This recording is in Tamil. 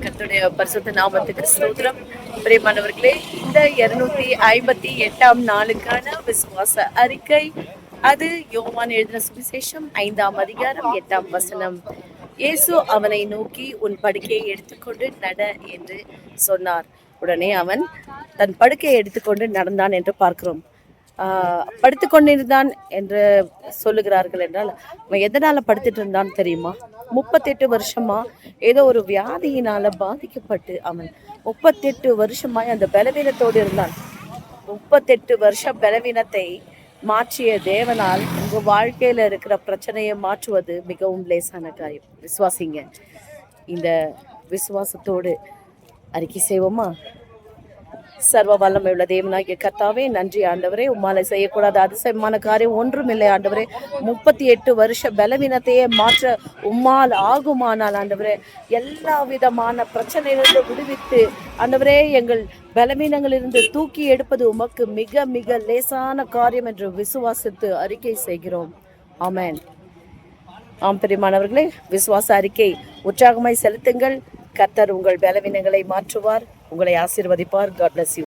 கர்த்தருடைய பரிசுத்த நாமத்துக்கு ஸ்தோத்திரம். பிரியமானவர்களே, இந்த 258ஆம் நாளுக்கான விசுவாச அறிக்கை, அது யோவான் எழுதின சுவிசேஷம் 5ஆம் அதிகாரம் 8ஆம் வசனம். இயேசு அவனை நோக்கி, உன் படுக்கையை எடுத்துக்கொண்டு நட என்று சொன்னார். உடனே அவன் தன் படுக்கையை எடுத்துக்கொண்டு நடந்தான் என்று பார்க்கிறோம். படுத்து கொண்டிருந்தான் என்று சொல்லுகிறார்கள் என்றால், அவன் எதனால படுத்துட்டு இருந்தான்னு தெரியுமா? 38 வருஷமா ஏதோ ஒரு வியாதியினால பாதிக்கப்பட்டு அவன் 38 வருஷமாய் அந்த பலவீனத்தோடு இருந்தான். 38 வருஷ பலவீனத்தை மாற்றிய தேவனால் உங்க வாழ்க்கையில இருக்கிற பிரச்சனையை மாற்றுவது மிகவும் லேசான காரியம். விசுவாசிங்க. இந்த விசுவாசத்தோடு அறிக்கை செய்வோமா? சர்வ வல்லமை உள்ள தேவனாகிய கர்த்தாவே, நன்றி ஆண்டவரே. உம்மால செய்யக்கூடாத அதிசயமான காரியம் ஒன்றும் இல்லை ஆண்டவரே. 38 வருஷ பலவீனத்தையே மாற்ற உம்மால் ஆகுமானால் ஆண்டவரே, எல்லா விதமான பிரச்சனைகளிலிருந்து விடுவித்து ஆண்டவரே, எங்கள் பலவீனங்களிலிருந்து தூக்கி எடுப்பது உமக்கு மிக மிக லேசான காரியம் என்று விசுவாசித்து அறிக்கை செய்கிறோம். ஆமென். ஆம் பிரியமானவர்களே, விசுவாச அறிக்கை உற்சாகமாய் செலுத்துங்கள். கர்த்தர் உங்கள் பலவீனங்களை மாற்றுவார், உங்களை ஆசீர்வதிப்பார். God bless you.